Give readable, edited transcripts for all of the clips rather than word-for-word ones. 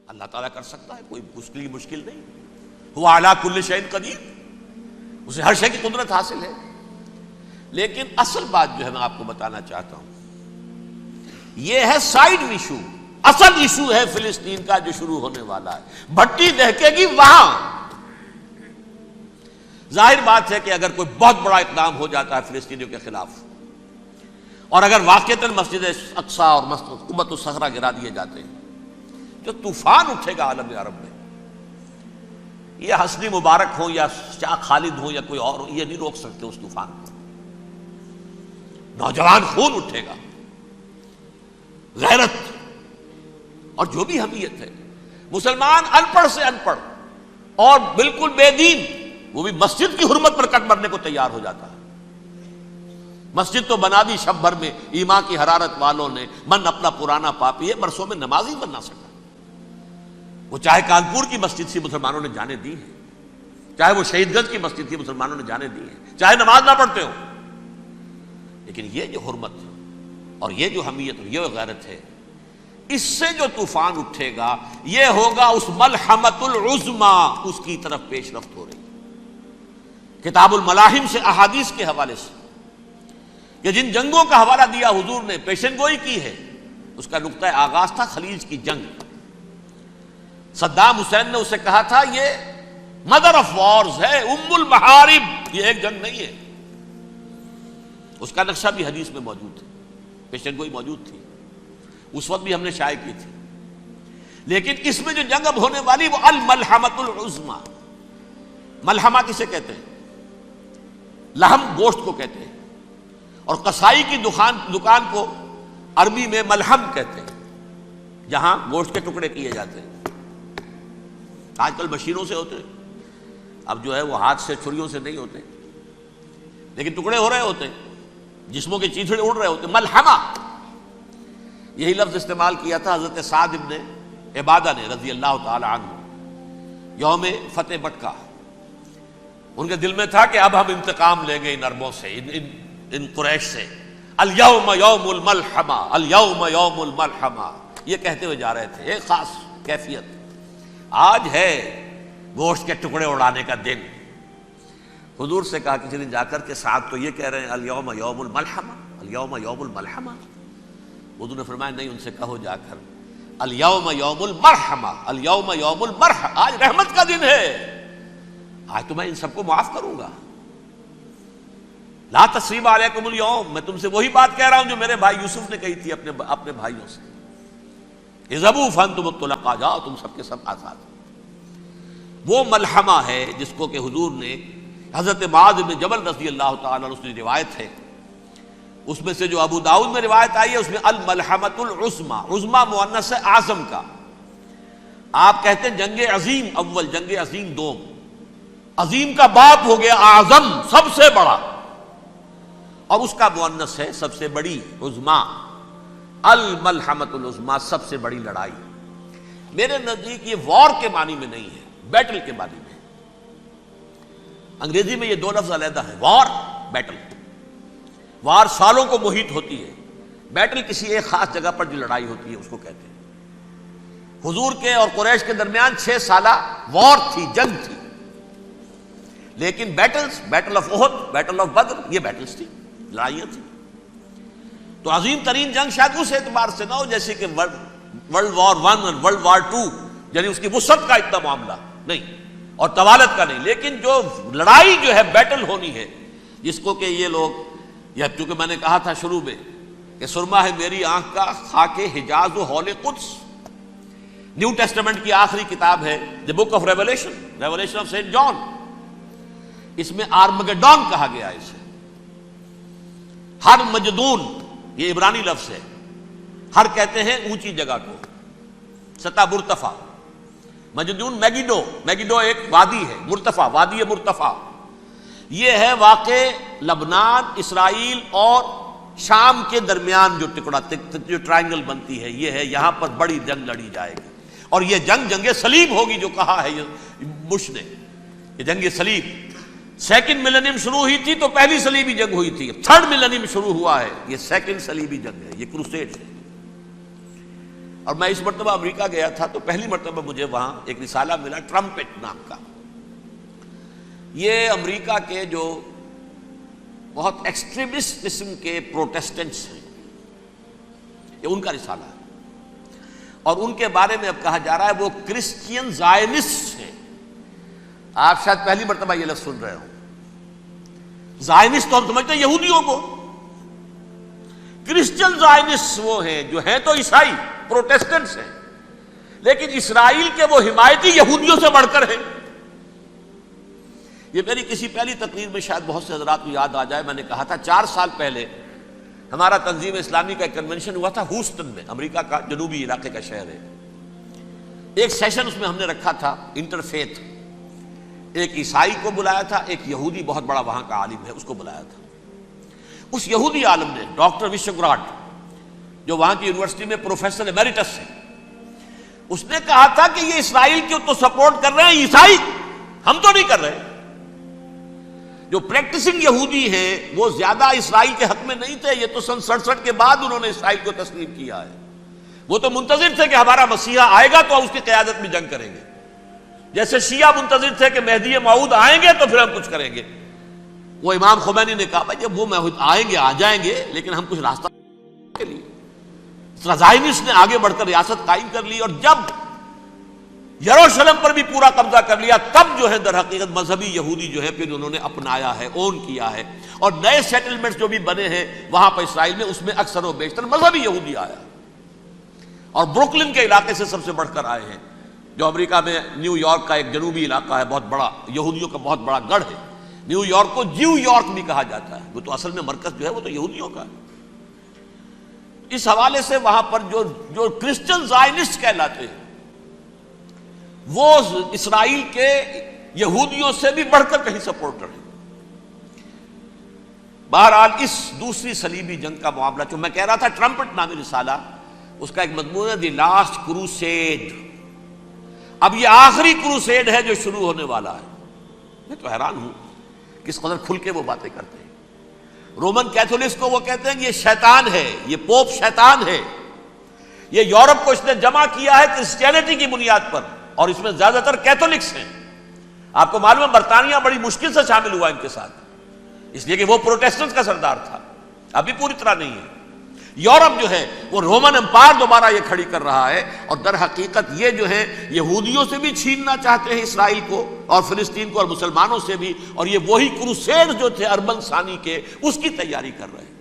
اللہ تعالیٰ کر سکتا ہے، کوئی اس کے لیے مشکل نہیں. هو علی کل شیء قدیر، اسے ہر شے کی قدرت حاصل ہے. لیکن اصل بات جو ہے میں آپ کو بتانا چاہتا ہوں، یہ ہے سائیڈ ایشو. اصل ایشو ہے فلسطین کا جو شروع ہونے والا ہے. بھٹی دہکے گی وہاں. ظاہر بات ہے کہ اگر کوئی بہت بڑا اقدام ہو جاتا ہے فلسطینیوں کے خلاف، اور اگر واقعتاً مسجد اقصی اور قبۃ الصخرہ گرا دیے جاتے ہیں، جو طوفان اٹھے گا عالم عرب میں، یہ حسنی مبارک ہو یا شاہ خالد ہو یا کوئی اور ہو، یہ نہیں روک سکتے اس طوفان کو. نوجوان خون اٹھے گا، غیرت اور جو بھی حمیت ہے. مسلمان ان پڑھ سے ان پڑھ اور بالکل بے دین، وہ بھی مسجد کی حرمت پر کٹ مرنے کو تیار ہو جاتا ہے. مسجد تو بنا دی شب بھر میں ایمان کی حرارت والوں نے، من اپنا پرانا پاپی ہے، برسوں میں نماز ہی بن نہ سکا. وہ چاہے کانپور کی مسجد سے مسلمانوں نے جانے دی ہیں، چاہے وہ شہید گنج کی مسجد تھی مسلمانوں نے جانے دی ہیں، چاہے نماز نہ پڑھتے ہو. لیکن یہ جو حرمت اور یہ جو حمیت اور یہ غیرت ہے، اس سے جو طوفان اٹھے گا یہ ہوگا اس ملحمۃ العظمی، اس کی طرف پیش رفت ہو رہی. کتاب الملاحم سے احادیث کے حوالے سے کہ جن جنگوں کا حوالہ دیا حضور نے، پیشن گوئی کی ہے، اس کا نقطہ آغاز تھا خلیج کی جنگ. صدام حسین نے اسے کہا تھا یہ مدر آف وارز ہے، ام المحارب، یہ ایک جنگ نہیں ہے. اس کا نقشہ بھی حدیث میں موجود ہے، پیشن گوئی موجود تھی، اس وقت بھی ہم نے شائع کی تھی. لیکن اس میں جو جنگ اب ہونے والی وہ الملحمۃ العظمی. ملحمہ کسے کہتے ہیں؟ لحم گوشت کو کہتے ہیں، اور قصائی کی دکان کو عربی میں ملحم کہتے ہیں، جہاں گوشت کے ٹکڑے کیے جاتے ہیں. آج کل مشینوں سے ہوتے ہیں، اب جو ہے وہ ہاتھ سے چھریوں سے نہیں ہوتے، لیکن ٹکڑے ہو رہے ہوتے ہیں، جسموں کے چیتھڑے اڑ رہے ہوتے ہیں. ملحمہ، یہی لفظ استعمال کیا تھا حضرت سعد ابن عبادہ نے رضی اللہ تعالی عنہ یوم فتح مکہ. ان کے دل میں تھا کہ اب ہم انتقام لیں گے ان عربوں سے، ان قریش سے. الیوم یوم الملحمہ، الیوم یوم الملحمہ، یہ کہتے ہوئے جا رہے تھے. ایک خاص کیفیت، آج ہے گوشت کے ٹکڑے اڑانے کا دن. حضور سے کہا کسی دن جا کر کے ساتھ تو یہ کہہ رہے ہیں الیوم یوم الملحمہ، الیوم یوم الملحمہ. حضور نے فرمایا نہیں، ان سے کہو جا کر الیوم یوم المرحمہ، الیوم یوم المرحمہ، آج رحمت کا دن ہے، آج تو میں ان سب کو معاف کروں گا. لا تثریب علیکم اليوم، میں تم سے وہی بات کہہ رہا ہوں جو میرے بھائی یوسف نے کہی تھی اپنے بھائیوں سے. اذهبوا فانتم الطلقاء، جاؤ تم سب کے سب آزاد. وہ ملحمہ ہے جس کو کہ حضور نے حضرت معاذ بن جبل رضی اللہ تعالیٰ عنہ، اس کی روایت ہے، اس میں سے جو ابو داؤد میں روایت آئی ہے اس میں الملحمۃ العظمی، عظمی مؤنث ہے اعظم کا. آپ کہتے ہیں جنگ عظیم اول، جنگ عظیم دوم. عظیم کا باپ ہو گیا اعظم، سب سے بڑا، اور اس کا مؤنث ہے سب سے بڑی، عظمی. الملحمۃ العظمی، سب سے بڑی لڑائی. میرے نزدیک یہ وار کے معنی میں نہیں ہے، بیٹل کے معنی میں. انگریزی میں یہ دو لفظ علیحدہ ہیں، وار، بیٹل. وار سالوں کو محیط ہوتی ہے، بیٹل کسی ایک خاص جگہ پر جو لڑائی ہوتی ہے اس کو کہتے ہیں. حضور کے اور قریش کے درمیان 6 سالہ وار تھی، جنگ تھی. لیکن battles, battle of Uhud, battle of Badr, یہ بیٹلز تھی، لڑائیاں تھیں. تو عظیم ترین جنگ شاید اس اعتبار سے نہ ہو جیسے کہ ورلڈ وار 1 اور ورلڈ وار 2، یعنی اس کی وسعت کا اتنا معاملہ نہیں اور طوالت کا نہیں. لیکن جو لڑائی جو ہے بیٹل ہونی ہے، جس کو کہ یہ لوگ، یا چونکہ میں نے کہا تھا شروع میں کہ سرما ہے میری آنکھ کا خاک حجاز و حول قدس. نیو ٹیسٹمنٹ کی آخری کتاب ہے the book of revelation, revelation of Saint John. اس میں آرمگڈون کہا گیا ہے اسے. ہر مجدون، یہ عبرانی لفظ ہے. ہر کہتے ہیں اونچی جگہ کو، سطح مرتفع. مجدون میگیڈو، میگیڈو ایک وادی ہے، مرتفع، وادی مرتفع. یہ ہے واقع لبنان، اسرائیل اور شام کے درمیان جو ٹکڑا، جو ٹرائنگل بنتی ہے، یہ ہے. یہاں پر بڑی جنگ لڑی جائے گی، اور یہ جنگ صلیب ہوگی جو کہا ہے بش نے. یہ جنگ صلیب 2nd ملینیم شروع ہوئی تھی تو پہلی صلیبی جنگ ہوئی تھی. 3rd ملینیم شروع ہوا ہے، یہ 2nd صلیبی جنگ ہے، یہ کروسیڈ ہے. اور میں اس مرتبہ امریکہ گیا تھا تو پہلی مرتبہ مجھے وہاں ایک رسالہ ملا ٹرمپٹ نام کا. یہ امریکہ کے جو بہت ایکسٹریمسٹ قسم کے پروٹیسٹنٹس ہیں، یہ ان کا رسالہ ہے، اور ان کے بارے میں اب کہا جا رہا ہے وہ کرسچین زائنسٹ ہیں. آپ شاید پہلی مرتبہ یہ لفظ سن رہے ہوں. زائنسٹ تو ہم سمجھتے ہیں یہودیوں کو، کرسچین زائنسٹ وہ ہیں جو ہیں تو عیسائی پروٹیسٹنٹس ہیں، لیکن اسرائیل کے وہ حمایتی یہودیوں سے بڑھ کر ہیں. یہ میری کسی پہلی تقریر میں شاید بہت سے حضرات کو یاد آ جائے، میں نے کہا تھا 4 سال پہلے ہمارا تنظیم اسلامی کا ایک کنونشن ہوا تھا ہیوسٹن میں، امریکہ کا جنوبی علاقے کا شہر ہے. ایک سیشن اس میں ہم نے رکھا تھا انٹرفیتھ، ایک عیسائی کو بلایا تھا، ایک یہودی بہت بڑا وہاں کا عالم ہے اس کو بلایا تھا. اس یہودی عالم نے ڈاکٹر وشوگراڈ، جو وہاں کی یونیورسٹی میں پروفیسر ایمیریٹس ہے، اس نے کہا تھا کہ یہ اسرائیل کو تو سپورٹ کر رہے ہیں عیسائی، ہم تو نہیں کر رہے. جو پریکٹسنگ یہودی ہیں وہ زیادہ اسرائیل کے حق میں نہیں تھے، یہ تو سن 67 کے بعد انہوں نے اسرائیل کو تسلیم کیا ہے. وہ تو منتظر تھے کہ ہمارا مسیحا آئے گا تو اس کی قیادت میں جنگ کریں گے، جیسے شیعہ منتظر تھے کہ مہدی موعود آئیں گے تو پھر ہم کچھ کریں گے. وہ امام خمینی نے کہا بھائی جب وہ آئیں گے آ جائیں گے، لیکن ہم کچھ راستہ کے لیے. زائنسٹ نے آگے بڑھ کر ریاست قائم کر لی، اور جب یروشلم پر بھی پورا قبضہ کر لیا تب جو ہے در حقیقت مذہبی یہودی جو ہے پھر انہوں نے اپنایا ہے، اون کیا ہے، اور نئے سیٹلمنٹس جو بھی بنے ہیں وہاں پر اسرائیل میں اس میں اکثر و بیشتر مذہبی یہودی آیا، اور بروکلن کے علاقے سے سب سے بڑھ کر آئے ہیں، جو امریکہ میں نیو یارک کا ایک جنوبی علاقہ ہے، بہت بڑا یہودیوں کا بہت بڑا گڑھ ہے. نیو یارک کو جیو یارک بھی کہا جاتا ہے، وہ تو اصل میں مرکز جو ہے وہ تو یہودیوں کا ہے. اس حوالے سے وہاں پر جو کرسچن زائنسٹ کہلاتے ہیں وہ اسرائیل کے یہودیوں سے بھی بڑھ کر کہیں سپورٹر ہیں. بہرحال اس دوسری صلیبی جنگ کا معاملہ جو میں کہہ رہا تھا، ٹرمپٹ نامی رسالہ، اس کا ایک مضمون ہے دی لاسٹ کروسیڈ. اب یہ آخری کروسیڈ ہے جو شروع ہونے والا ہے. میں تو حیران ہوں کس قدر کھل کے وہ باتیں کرتے ہیں. رومن کیتھولکس کو وہ کہتے ہیں کہ یہ شیطان ہے، یہ پوپ شیطان ہے، یہ یورپ کو اس نے جمع کیا ہے کرسچینٹی کی بنیاد پر، اور اس میں زیادہ تر کیتھولکس ہیں. آپ کو معلوم ہے برطانیہ بڑی مشکل سے شامل ہوا ان کے ساتھ، اس لیے کہ وہ پروٹیسٹنٹ کا سردار تھا، ابھی پوری طرح نہیں ہے. یورپ جو ہے وہ رومن امپائر دوبارہ یہ کھڑی کر رہا ہے، اور در حقیقت یہ جو ہے یہودیوں سے بھی چھیننا چاہتے ہیں اسرائیل کو اور فلسطین کو، اور مسلمانوں سے بھی، اور یہ وہی کروسیڈ جو تھے اربن ثانی کے اس کی تیاری کر رہے ہیں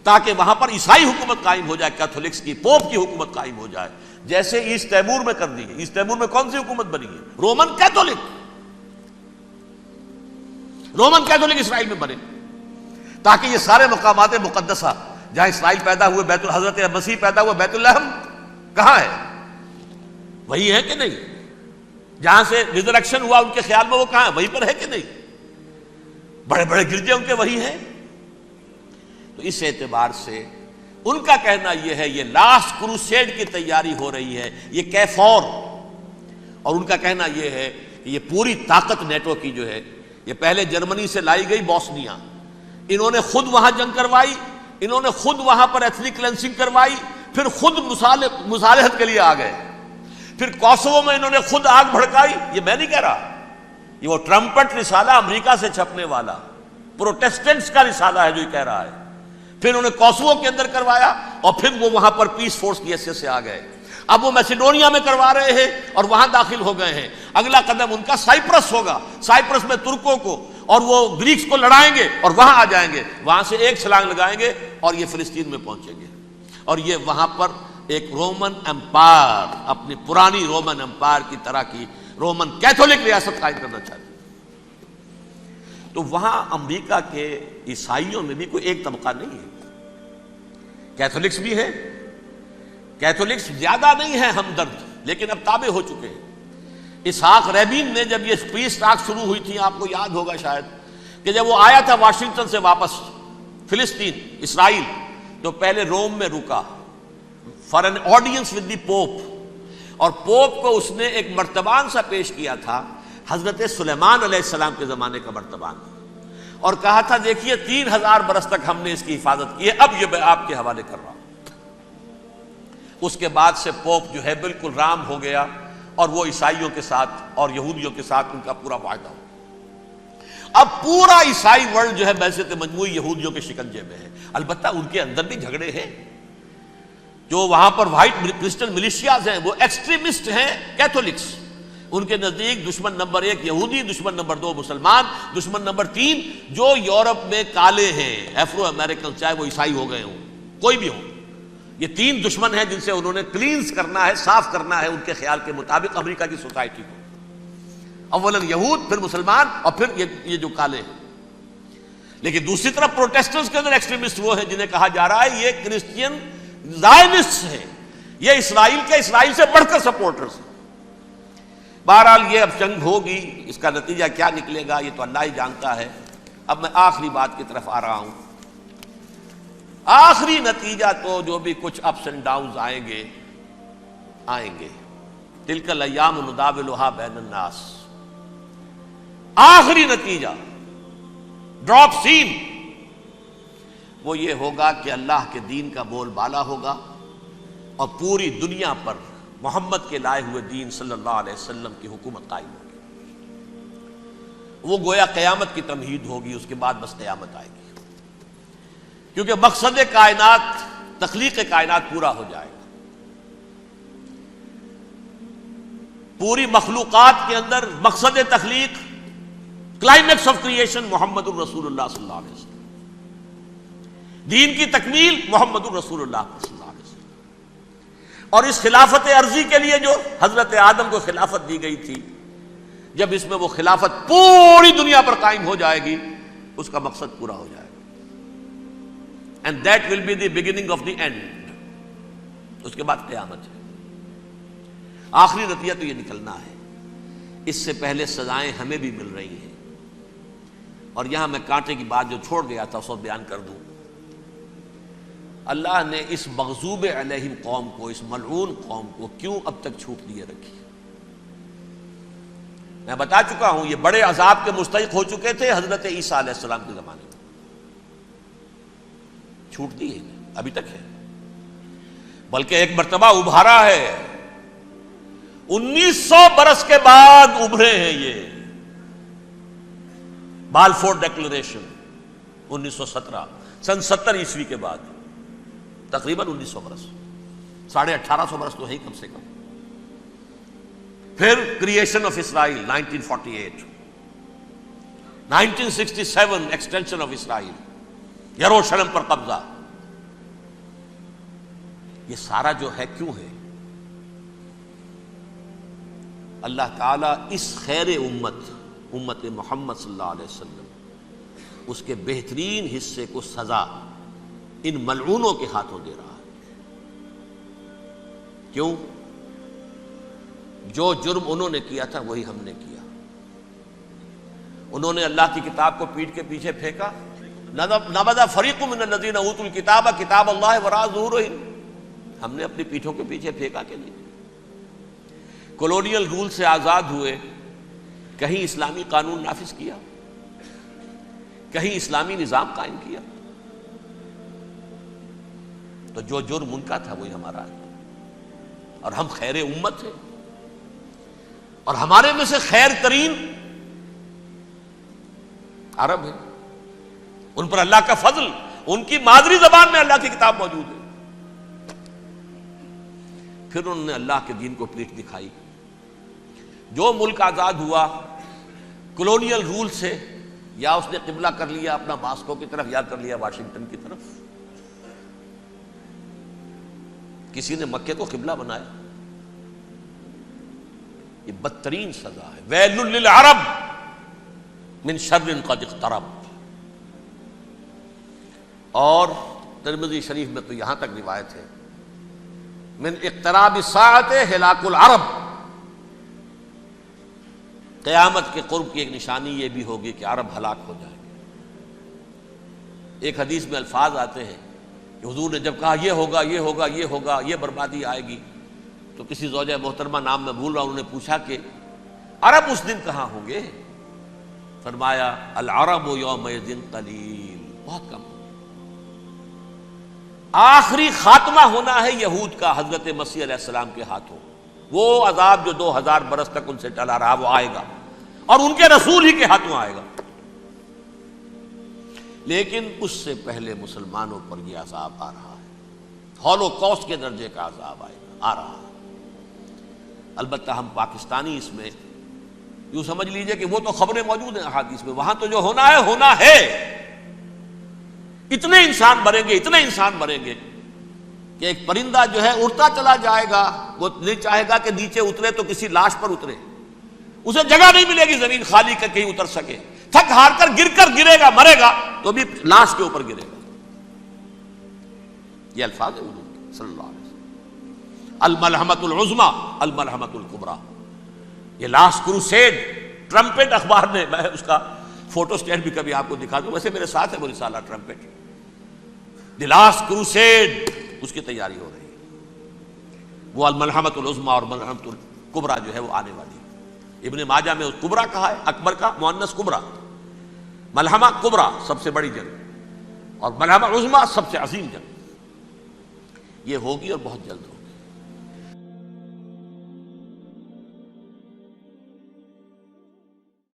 تاکہ وہاں پر عیسائی حکومت قائم ہو جائے، کیتھولکس کی، پوپ کی حکومت قائم ہو جائے، جیسے ایسٹ تیمور میں کر دی ہے. ایسٹ تیمور میں کون سی حکومت بنی ہے؟ Roman Catholic. رومن کیتھولک اسرائیل میں بنے تاکہ یہ سارے مقامات مقدسہ جہاں اسرائیل پیدا ہوئے، حضرت مسیح پیدا ہوئے، بیت الحم کہاں ہے؟ وہی ہے کہ نہیں؟ جہاں سے ریزریکشن ہوا ان کے خیال میں وہ کہاں ہے؟ وہیں پر ہے کہ نہیں؟ بڑے بڑے گرجے ان کے وہی ہیں. تو اس اعتبار سے ان کا کہنا یہ ہے یہ لاسٹ کروسیڈ کی تیاری ہو رہی ہے، یہ کیفور. اور ان کا کہنا یہ ہے کہ یہ پوری طاقت نیٹو کی جو ہے، یہ پہلے جرمنی سے لائی گئی بوسنیا، انہوں نے خود وہاں جنگ کروائی، انہوں نے خود وہاں پر ایتھنک کلینسنگ کروائی، پھر خود مصالحت کے لیے آ گئے، پھر کوسوو میں انہوں نے خود آگ بھڑکائی. یہ میں نہیں کہہ رہا، یہ وہ ٹرمپٹ رسالہ امریکہ سے چھپنے والا پروٹیسٹنٹس کا رسالہ ہے جو یہ کہہ رہا ہے. پھر انہوں نے کوسوو کے اندر کروایا، اور پھر وہ وہاں پر پیس فورس کی حیثیت سے آ گئے. اب وہ میسیڈونیا میں کروا رہے ہیں اور وہاں داخل ہو گئے ہیں. اگلا قدم ان کا سائپرس ہوگا، سائپرس میں ترکوں کو اور وہ گریکس کو لڑائیں گے اور وہاں آ جائیں گے، وہاں سے ایک چھلانگ لگائیں گے اور یہ فلسطین میں پہنچیں گے، اور یہ وہاں پر ایک رومن امپائر، اپنی پرانی رومن امپائر کی طرح کی رومن کیتھولک ریاست قائم کرنا چاہتے ہیں. تو وہاں امریکہ کے عیسائیوں میں بھی کوئی ایک طبقہ نہیں ہے، کیتھولکس بھی ہے، کیتھولکس زیادہ نہیں ہے ہمدرد، لیکن اب تابع ہو چکے ہیں. اسحاق ریبین نے جب یہ پیس ٹاک شروع ہوئی تھی، آپ کو یاد ہوگا شاید کہ جب وہ آیا تھا واشنگٹن سے واپس فلسطین اسرائیل، تو پہلے روم میں رکا for an audience with the pope, اور پوپ کو اس نے ایک مرتبان سا پیش کیا تھا، حضرت سلیمان علیہ السلام کے زمانے کا مرتبان، اور کہا تھا دیکھیے 3000 برس تک ہم نے اس کی حفاظت کی ہے، اب یہ میں آپ کے حوالے کر رہا ہوں. اس کے بعد سے پوپ جو ہے بالکل رام ہو گیا اور وہ عیسائیوں کے ساتھ اور یہودیوں کے ساتھ ان کا پورا معاہدہ ہو. اب پورا عیسائی ورلڈ جو ہے بعثت مجموعی یہودیوں کے شکنجے میں ہے. البتہ ان کے اندر بھی جھگڑے ہیں. جو وہاں پر وائٹ کرسچن ملیشیاز ہیں وہ ایکسٹریمسٹ ہیں کیتھولکس. ان کے نزدیک دشمن نمبر 1 یہودی، دشمن نمبر 2 مسلمان، دشمن نمبر 3 جو یورپ میں کالے ہیں، ایفرو امریکن، چاہے وہ عیسائی ہو گئے ہوں، کوئی بھی ہو. یہ 3 دشمن ہیں جن سے انہوں نے کلینز کرنا ہے، صاف کرنا ہے ان کے خیال کے مطابق امریکہ کی سوسائٹی کو. اولاً یہود، پھر مسلمان، اور پھر یہ جو کالے ہیں. لیکن دوسری طرف پروٹیسٹنٹس کے اندر ایکسٹریمسٹ وہ ہیں جنہیں کہا جا رہا ہے یہ کرسچین زائنسٹ ہیں، یہ اسرائیل سے بڑھ کر سپورٹرز ہیں. بہرحال یہ اب جنگ ہوگی، اس کا نتیجہ کیا نکلے گا یہ تو اللہ ہی جانتا ہے. اب میں آخری بات کی طرف آ رہا ہوں. آخری نتیجہ تو جو بھی کچھ اپس اینڈ ڈاؤنز آئیں گے. تلک الایام نداولھا بین الناس. آخری نتیجہ ڈراپ سین وہ یہ ہوگا کہ اللہ کے دین کا بول بالا ہوگا اور پوری دنیا پر محمد کے لائے ہوئے دین صلی اللہ علیہ وسلم کی حکومت قائم ہوگی. وہ گویا قیامت کی تمہید ہوگی. اس کے بعد بس قیامت آئے گی، کیونکہ مقصد کائنات، تخلیق کائنات پورا ہو جائے گا. پوری مخلوقات کے اندر مقصد تخلیق، کلائمیکس آف کریشن محمد الرسول اللہ صلی اللہ علیہ وسلم. دین کی تکمیل محمد الرسول اللہ صلی اللہ علیہ وسلم. اور اس خلافت عرضی کے لیے جو حضرت آدم کو خلافت دی گئی تھی، جب اس میں وہ خلافت پوری دنیا پر قائم ہو جائے گی اس کا مقصد پورا ہو جائے گا. And that will be the beginning of the end. اس کے بعد قیامت ہے. آخری نتیجہ تو یہ نکلنا ہے. اس سے پہلے سزائیں ہمیں بھی مل رہی ہیں. اور یہاں میں کانٹے کی بات جو چھوڑ گیا تھا اس کو بیان کر دوں. اللہ نے اس مغضوب علیہم قوم کو، اس ملعون قوم کو کیوں اب تک چھوٹ دیے رکھی؟ میں بتا چکا ہوں یہ بڑے عذاب کے مستحق ہو چکے تھے حضرت عیسیٰ علیہ السلام کے زمانے میں. چھوٹ دی ہے، ابھی تک ہے. بلکہ ایک مرتبہ ابھارا ہے. 1900 برس کے بعد ابھرے ہیں یہ. بالفور ڈیکلریشن 1917، سن 70 عیسوی کے بعد، تقریباً 1900 برس، 1850 برس تو ہے کم سے کم. پھر creation of Israel 1948، 1967 extension of Israel, یروشلم پر قبضہ. یہ سارا جو ہے کیوں ہے؟ اللہ تعالیٰ اس خیر امت محمد صلی اللہ علیہ وسلم، اس کے بہترین حصے کو سزا ان ملعونوں کے ہاتھوں دے رہا ہے. کیوں؟ جو جرم انہوں نے کیا تھا وہی ہم نے کیا. انہوں نے اللہ کی کتاب کو پیٹھ کے پیچھے پھینکا. نبذ فریق من الذین اوتوا الکتاب کتاب اللہ وراء ظہورہم. ہم نے اپنی پیٹھوں کے پیچھے پھینکا کہ نہیں؟ کولونیل رول سے آزاد ہوئے، کہیں اسلامی قانون نافذ کیا، کہیں اسلامی نظام قائم کیا. تو جو جرم ان کا تھا وہی ہمارا ہے. اور ہم خیر امت ہیں، اور ہمارے میں سے خیر ترین عرب ہیں. ان پر اللہ کا فضل، ان کی مادری زبان میں اللہ کی کتاب موجود ہے. پھر انہوں نے اللہ کے دین کو پیٹھ دکھائی. جو ملک آزاد ہوا کولونیل رول سے، یا اس نے قبلہ کر لیا اپنا ماسکو کی طرف یا کر لیا واشنگٹن کی طرف. کسی نے مکے کو قبلہ بنایا. یہ بدترین سزا ہے. ویل للعرب من شر قد اقترب. اور ترمذی شریف میں تو یہاں تک روایت ہے، من اقتراب الساعۃ ہلاک العرب. قیامت کے قرب کی ایک نشانی یہ بھی ہوگی کہ عرب ہلاک ہو جائیں گے. ایک حدیث میں الفاظ آتے ہیں کہ حضور نے جب کہا یہ ہوگا یہ ہوگا یہ ہوگا، یہ بربادی آئے گی، تو کسی زوجہ محترمہ نام میں بھول رہا ہوں، انہوں نے پوچھا کہ عرب اس دن کہاں ہوں گے؟ فرمایا العرب یومئذ قلیل، بہت کم. آخری خاتمہ ہونا ہے یہود کا حضرت مسیح علیہ السلام کے ہاتھوں. وہ عذاب جو 2000 برس تک ان سے ٹلا رہا وہ آئے گا اور ان کے رسول ہی کے ہاتھوں آئے گا. لیکن اس سے پہلے مسلمانوں پر یہ عذاب آ رہا ہے، ہولوکاسٹ کے درجے کا عذاب آ رہا ہے. البتہ ہم پاکستانی اس میں یوں سمجھ لیجئے کہ وہ تو خبریں موجود ہیں احادیث میں، وہاں تو جو ہونا ہے. اتنے انسان مریں گے کہ ایک پرندہ جو ہے اڑتا چلا جائے گا، وہ نہیں چاہے گا کہ نیچے اترے تو کسی لاش پر اترے، اسے جگہ نہیں ملے گی زمین خالی کر کہیں اتر سکے، تھک ہار کر گرے گا، مرے گا تو بھی لاش کے اوپر گرے گا. یہ الفاظ ہیں حضور کے صلی اللہ علیہ وسلم. الملحمۃ العظمیٰ الملحمۃ الکبریٰ، یہ لاسٹ کروسیڈ. ٹرمپٹ اخبار نے، میں اس کا فوٹو اسٹیٹ بھی کبھی آپ کو دکھا دوں، ویسے میرے ساتھ ہے وہ رسالہ ٹرمپٹ. دی لاسٹ کروسیڈ، اس کی تیاری ہو رہی ہے. وہ الملحمۃ العظمیٰ اور ملحمۃ الکبریٰ جو ہے وہ آنے والی ہے. ابن ماجہ میں کبریٰ کہا ہے، اکبر کا مؤنث کبریٰ. ملحمہ کبریٰ سب سے بڑی جنگ، اور ملحمہ عظمیٰ سب سے عظیم جنگ. یہ ہوگی اور بہت جلد ہوگی.